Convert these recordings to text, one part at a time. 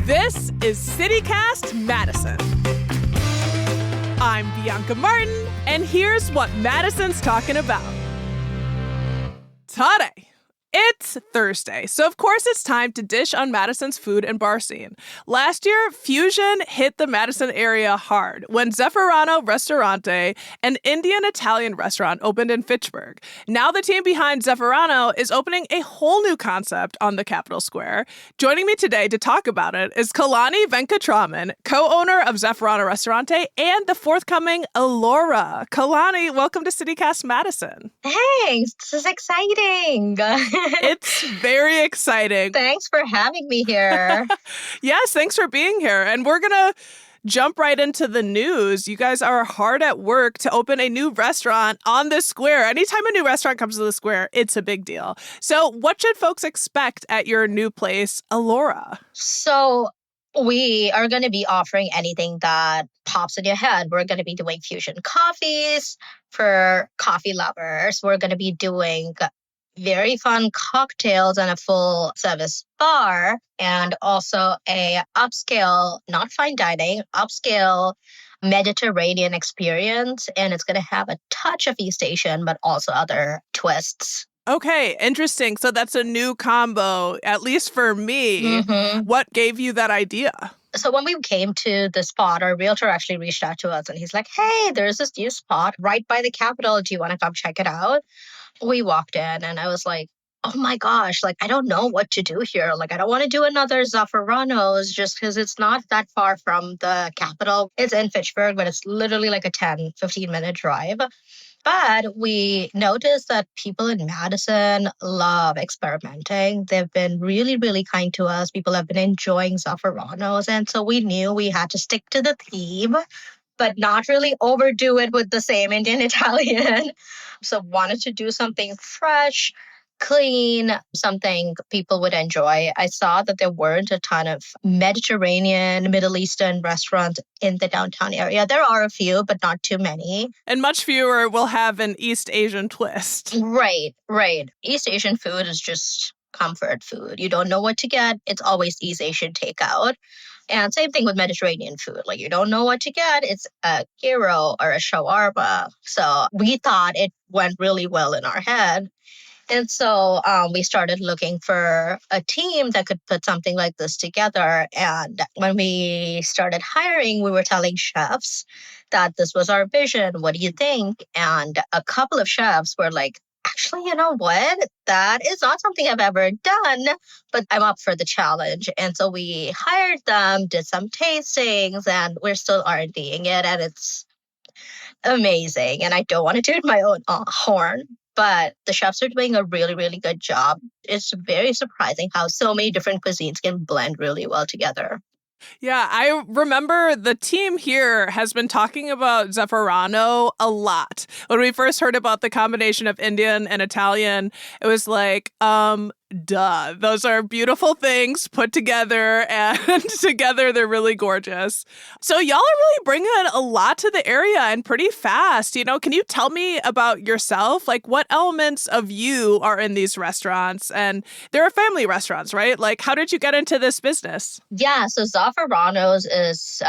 This is CityCast Madison. I'm Bianca Martin, and here's what Madison's talking about. Today, it's Thursday, so of course it's time to dish on Madison's food and bar scene. Last year, fusion hit the Madison area hard when Zafferano Ristorante, an Indian-Italian restaurant, opened in Fitchburg. Now the team behind Zafferano is opening a whole new concept on the Capitol Square. Joining me today to talk about it is Kalani Venkatraman, co-owner of Zafferano Ristorante and the forthcoming Allura. Kalani, welcome to CityCast Madison. Thanks. This is exciting. It's very exciting. Thanks for having me here. Yes, thanks for being here. And we're going to jump right into the news. You guys are hard at work to open a new restaurant on the square. Anytime a new restaurant comes to the square, it's a big deal. So what should folks expect at your new place, Allura? So we are going to be offering anything that pops in your head. We're going to be doing fusion coffees for coffee lovers. We're going to be doing very fun cocktails and a full service bar, and also a upscale, not fine dining, upscale Mediterranean experience. And it's going to have a touch of East Asian, but also other twists. Okay, interesting. So that's a new combo, at least for me. Mm-hmm. What gave you that idea? So when we came to the spot, our realtor actually reached out to us and he's like, hey, there's this new spot right by the Capitol. Do you want to come check it out? We walked in and I was like, oh my gosh, I don't know what to do here. I don't want to do another Zafferano's just because it's not that far from the Capitol. It's in Fitchburg, but it's literally a 10-15-minute drive. But we noticed that people in Madison love experimenting. They've been really, really kind to us. People have been enjoying Zafferano's. And so we knew we had to stick to the theme, but not really overdo it with the same Indian Italian. So wanted to do something fresh, clean, something people would enjoy. I saw that there weren't a ton of Mediterranean, Middle Eastern restaurants in the downtown area. There are a few, but not too many. And much fewer will have an East Asian twist. Right. East Asian food is just comfort food. You don't know what to get. It's always East Asian takeout. And same thing with Mediterranean food. You don't know what to get. It's a gyro or a shawarma. So we thought it went really well in our head. And so we started looking for a team that could put something like this together. And when we started hiring, we were telling chefs that this was our vision. What do you think? And a couple of chefs were like, actually, you know what? That is not something I've ever done, but I'm up for the challenge. And so we hired them, did some tastings, and we're still R&Ding it. And it's amazing. And I don't want to toot my own horn, but the chefs are doing a really, really good job. It's very surprising how so many different cuisines can blend really well together. Yeah, I remember the team here has been talking about Zafferano a lot. When we first heard about the combination of Indian and Italian, it was like, duh. Those are beautiful things put together, and together they're really gorgeous. So y'all are really bringing a lot to the area and pretty fast. Can you tell me about yourself? What elements of you are in these restaurants? And they're family restaurants, right? How did you get into this business? Yeah, so Zafferano's is,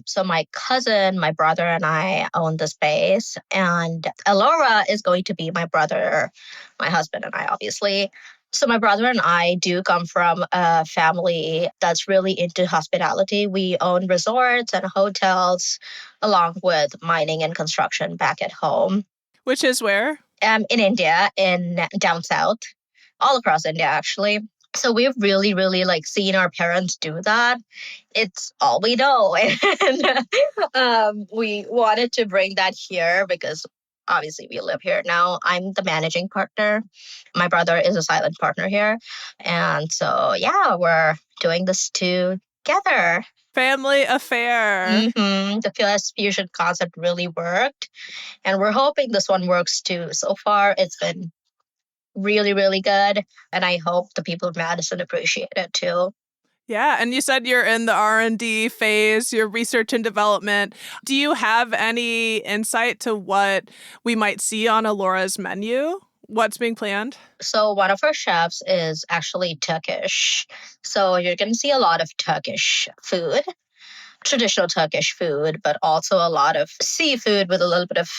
so my cousin, my brother, and I own the space. And Allura is going to be my brother, my husband, and I, obviously. So my brother and I do come from a family that's really into hospitality. We own resorts and hotels, along with mining and construction back at home. Which is where? In India, in down south, all across India, actually. So we've really, really seen our parents do that. It's all we know. And we wanted to bring that here because obviously we live here now. I'm the managing partner. My brother is a silent partner here. And so, yeah, we're doing this together. Family affair. Mm-hmm. The PS Fusion concept really worked. And we're hoping this one works too. So far, it's been really, really good. And I hope the people of Madison appreciate it too. Yeah, and you said you're in the R&D phase, your research and development. Do you have any insight to what we might see on Allura's menu What's being planned? So one of our chefs is actually Turkish. So you're going to see a lot of Turkish food, traditional Turkish food, but also a lot of seafood with a little bit of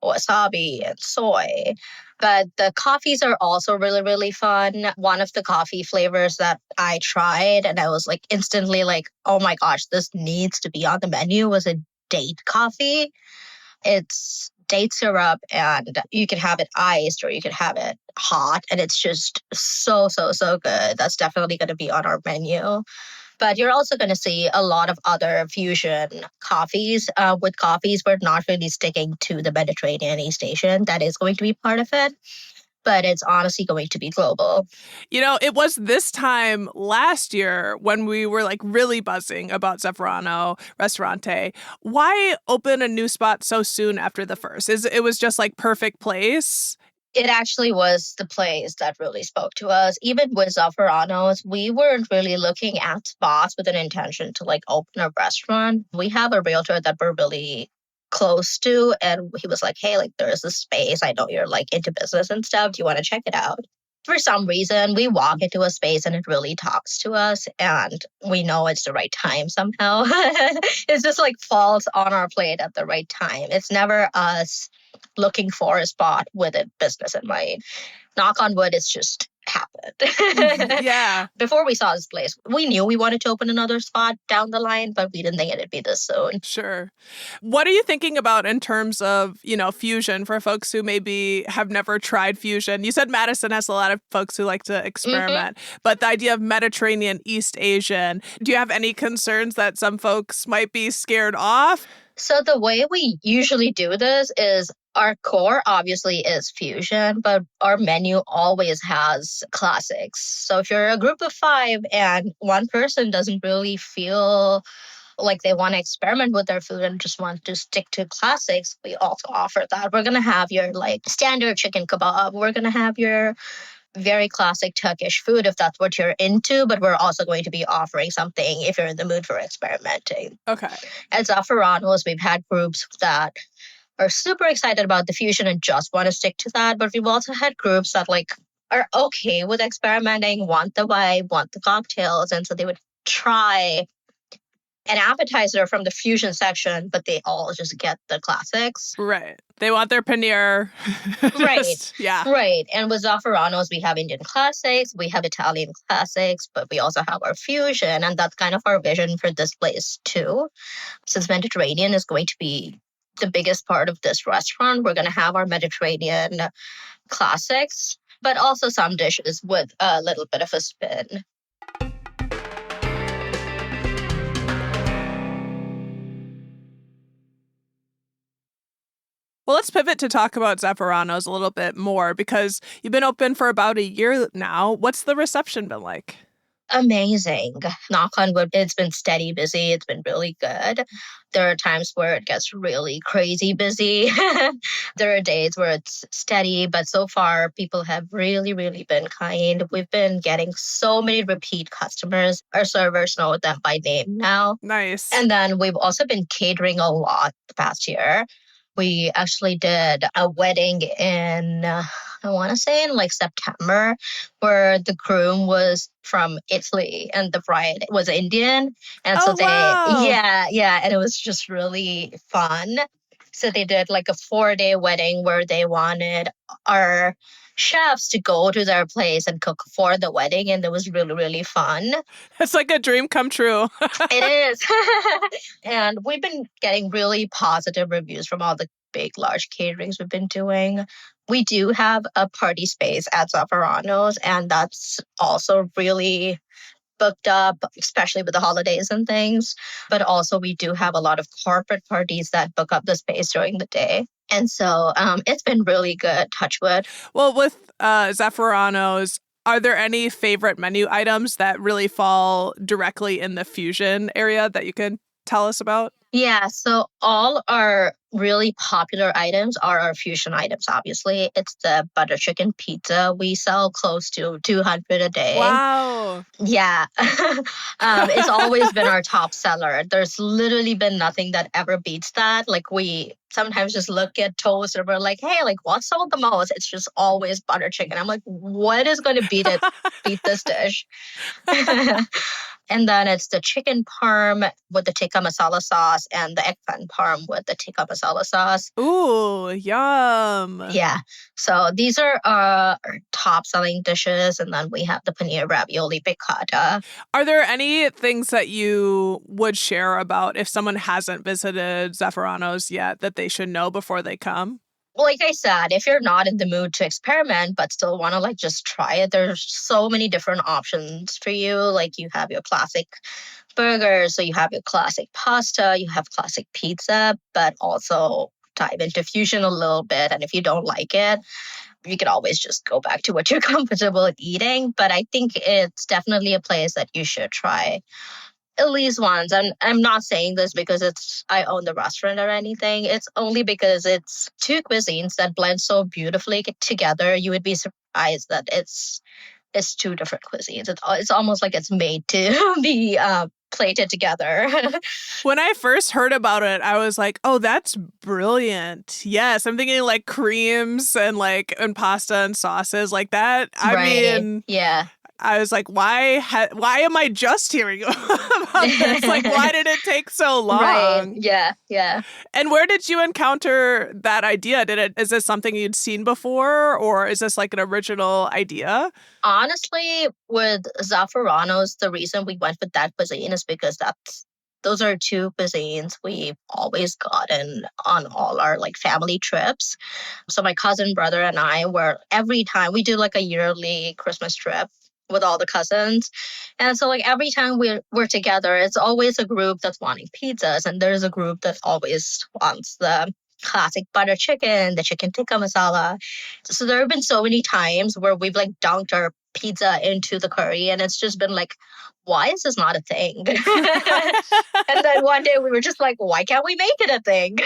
wasabi and soy. But the coffees are also really, really fun. One of the coffee flavors that I tried and I was like instantly like, oh my gosh, this needs to be on the menu was a date coffee. It's date syrup and you can have it iced or you can have it hot. And it's just so, so, so good. That's definitely going to be on our menu. But you're also going to see a lot of other fusion coffees. With coffees, we're not really sticking to the Mediterranean East Asian. That is going to be part of it, but it's honestly going to be global. It was this time last year when we were like really buzzing about Zafferano Restaurante. Why open a new spot so soon after the first? It was just like perfect place? It actually was the place that really spoke to us. Even with Zafferano's, we weren't really looking at spots with an intention to like open a restaurant. We have a realtor that we're really close to, and he was like, hey, like there's this space. I know you're like into business and stuff. Do you want to check it out? For some reason, we walk into a space and it really talks to us, and we know it's the right time somehow. It's just like falls on our plate at the right time. It's never us looking for a spot with a business in mind. Knock on wood, it's just happened. Yeah. Before we saw this place, we knew we wanted to open another spot down the line, but we didn't think it'd be this soon. Sure. What are you thinking about in terms of, fusion for folks who maybe have never tried fusion? You said Madison has a lot of folks who like to experiment, but the idea of Mediterranean East Asian, do you have any concerns that some folks might be scared off? So the way we usually do this is our core obviously is fusion, but our menu always has classics. So if you're a group of 5 and one person doesn't really feel like they want to experiment with their food and just want to stick to classics, we also offer that. We're going to have your like standard chicken kebab. We're going to have your very classic Turkish food if that's what you're into, but we're also going to be offering something if you're in the mood for experimenting. Okay. At Zafferano's, we've had groups that are super excited about the fusion and just want to stick to that, but we've also had groups that like are okay with experimenting, want the vibe, want the cocktails, and so they would try an appetizer from the fusion section, but they all just get the classics. Right. They want their paneer. Right. Yeah. Right. And with Zafferano's, we have Indian classics, we have Italian classics, but we also have our fusion. And that's kind of our vision for this place too. Since Mediterranean is going to be the biggest part of this restaurant, we're going to have our Mediterranean classics, but also some dishes with a little bit of a spin. Well, let's pivot to talk about Zafferano's a little bit more because you've been open for about a year now. What's the reception been like? Amazing. Knock on wood, it's been steady busy. It's been really good. There are times where it gets really crazy busy. There are days where it's steady, but so far people have really, really been kind. We've been getting so many repeat customers. Our servers know them by name now. Nice. And then we've also been catering a lot the past year. We actually did a wedding in, I want to say in like September, where the groom was from Italy and the bride was Indian. And so wow. yeah. And it was just really fun. So they did like a 4-day wedding where they wanted our chefs to go to their place and cook for the wedding. And it was really, really fun. It's like a dream come true. It is. And we've been getting really positive reviews from all the big, large caterings we've been doing. We do have a party space at Zafferano's, and that's also really booked up, especially with the holidays and things. But also we do have a lot of corporate parties that book up the space during the day. And so it's been really good, touch wood. Well, with Zafferano's, are there any favorite menu items that really fall directly in the fusion area that you can tell us about? Yeah, so all our really popular items are our fusion items, obviously. It's the butter chicken pizza. We sell close to 200 a day. Wow. Yeah. It's always been our top seller. There's literally been nothing that ever beats that. Like we sometimes just look at toast and we're like, hey, like what's sold the most? It's just always butter chicken. I'm like, what is going to beat this dish? And then it's the chicken parm with the tikka masala sauce and the eggplant parm with the tikka masala sauce. Ooh, yum. Yeah. So these are our top selling dishes. And then we have the paneer ravioli piccata. Are there any things that you would share about if someone hasn't visited Zafferano's yet that they should know before they come? Like I said, if you're not in the mood to experiment but still want to like just try it, there's so many different options for you. Like you have your classic burgers, so you have your classic pasta, you have classic pizza, but also dive into fusion a little bit. And if you don't like it, you can always just go back to what you're comfortable eating. But I think it's definitely a place that you should try at least once. And I'm not saying this because it's I own the restaurant or anything. It's only because it's two cuisines that blend so beautifully together. You would be surprised that it's two different cuisines. It's almost like it's made to be plated together. When I first heard about it, I was like, "Oh, that's brilliant." Yes, I'm thinking like creams and pasta and sauces like that. I Right. mean, Yeah. I was like, why am I just hearing about this? Like, why did it take so Right. long? Yeah. Yeah. And where did you encounter that idea? Is this something you'd seen before, or is this like an original idea? Honestly, with Zafferano's, the reason we went with that cuisine is because those are two cuisines we've always gotten on all our like family trips. So my cousin, brother, and I were every time we do like a yearly Christmas trip with all the cousins. And so like every time we're together, it's always a group that's wanting pizzas, and there's a group that always wants the classic butter chicken, the chicken tikka masala. So there have been so many times where we've like dunked our pizza into the curry, and it's just been like, why is this not a thing? And then one day we were just like, why can't we make it a thing?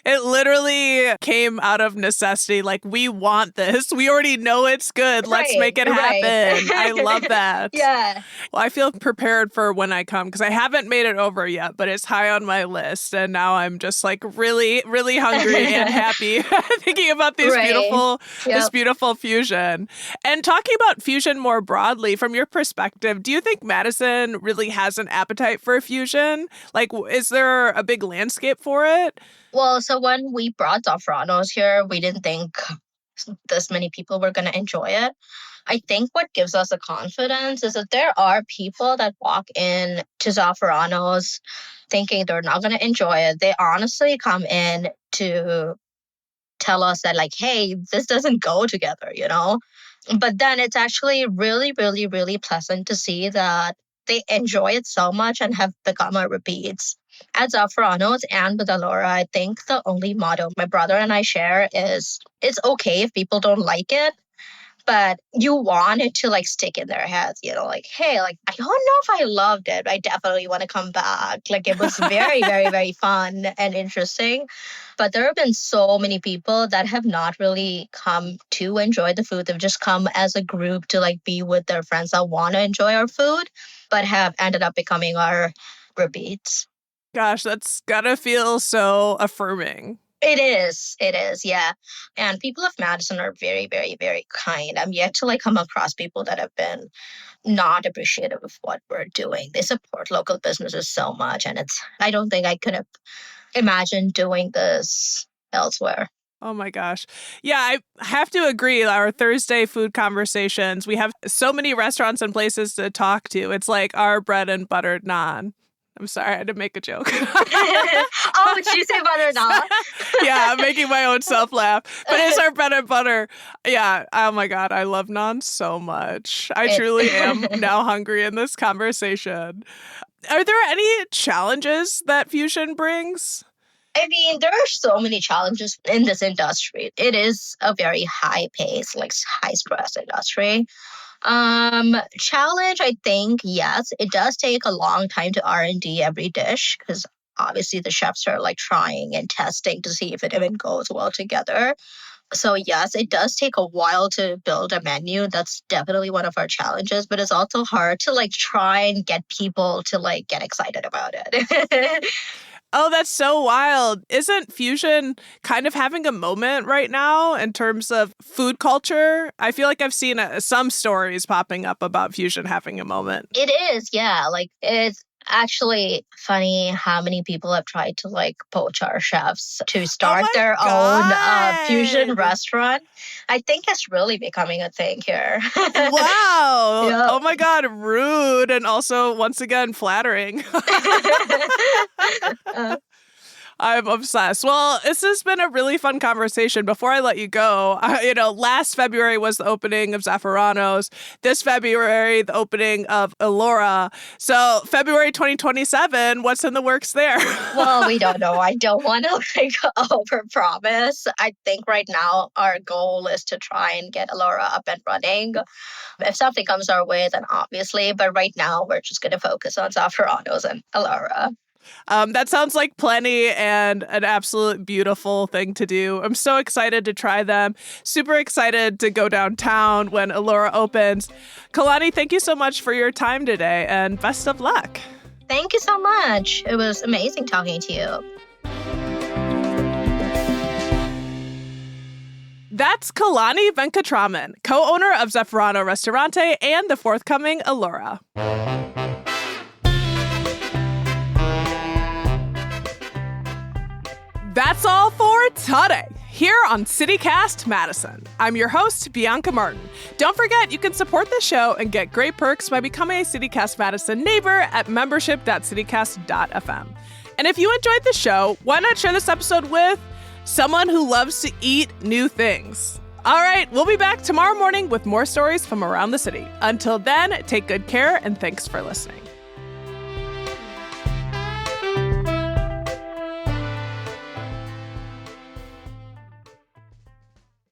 It literally came out of necessity. Like, we want this. We already know it's good. Let's Right, make it right. happen. I love that. Yeah. Well, I feel prepared for when I come because I haven't made it over yet, but it's high on my list. And now I'm just like really, really hungry and happy thinking about Right. this Yep. beautiful fusion. And talking about fusion more broadly, from your perspective, do you think Madison really has an appetite for fusion? Like, is there a big landscape for it? Well, so when we brought Zafranos here, we didn't think this many people were going to enjoy it. I think what gives us the confidence is that there are people that walk in to Zafranos thinking they're not going to enjoy it. They honestly come in to tell us that, like, hey, this doesn't go together, you know? But then it's actually really, really, really pleasant to see that they enjoy it so much and have become our repeats. At Zafranos and with Alora, I think the only motto my brother and I share is it's okay if people don't like it, but you want it to like stick in their heads, you know, like, hey, like, I don't know if I loved it, but I definitely want to come back. Like, it was very, very, very fun and interesting. But there have been so many people that have not really come to enjoy the food. They've just come as a group to like be with their friends that want to enjoy our food, but have ended up becoming our repeats. Gosh, that's gotta feel so affirming. It is. It is. Yeah. And people of Madison are very, very, very kind. I'm yet to like come across people that have been not appreciative of what we're doing. They support local businesses so much. And I don't think I could have imagined doing this elsewhere. Oh my gosh. Yeah, I have to agree. Our Thursday food conversations, we have so many restaurants and places to talk to. It's like our bread and buttered naan. I'm sorry, I had to make a joke. Oh, did you say butter naan? Yeah, I'm making my own self laugh. But it's our bread and butter. Yeah. Oh my God. I love naan so much. I truly am now hungry in this conversation. Are there any challenges that fusion brings? I mean, there are so many challenges in this industry. It is a very high pace, like high stress industry. Challenge, I think, yes. It does take a long time to R&D every dish because obviously the chefs are like trying and testing to see if it even goes well together. So yes, it does take a while to build a menu. That's definitely one of our challenges, but it's also hard to like try and get people to like get excited about it. Oh, that's so wild. Isn't fusion kind of having a moment right now in terms of food culture? I feel like I've seen some stories popping up about fusion having a moment. It is, yeah. Like it's actually funny how many people have tried to like poach our chefs to Oh start my their own fusion God. restaurant. I think it's really becoming a thing here. Wow. Yeah. Oh my God. Rude. And also, once again, flattering. Uh, I'm obsessed. Well, this has been a really fun conversation. Before I let you go, last February was the opening of Zafferano's. This February, the opening of Elora. So February 2027, what's in the works there? well, we don't know. I don't want to like overpromise. I think right now our goal is to try and get Alora up and running. If something comes our way, then obviously. But right now, we're just going to focus on Zafferano's and Alora. That sounds like plenty and an absolute beautiful thing to do. I'm so excited to try them. Super excited to go downtown when Elora opens. Kalani, thank you so much for your time today and best of luck. Thank you so much. It was amazing talking to you. That's Kalani Venkatraman, co-owner of Zafferano Restaurante and the forthcoming Elora. That's all for today, here on CityCast Madison. I'm your host, Bianca Martin. Don't forget, you can support the show and get great perks by becoming a CityCast Madison neighbor at membership.citycast.fm. And if you enjoyed the show, why not share this episode with someone who loves to eat new things? All right, we'll be back tomorrow morning with more stories from around the city. Until then, take good care and thanks for listening.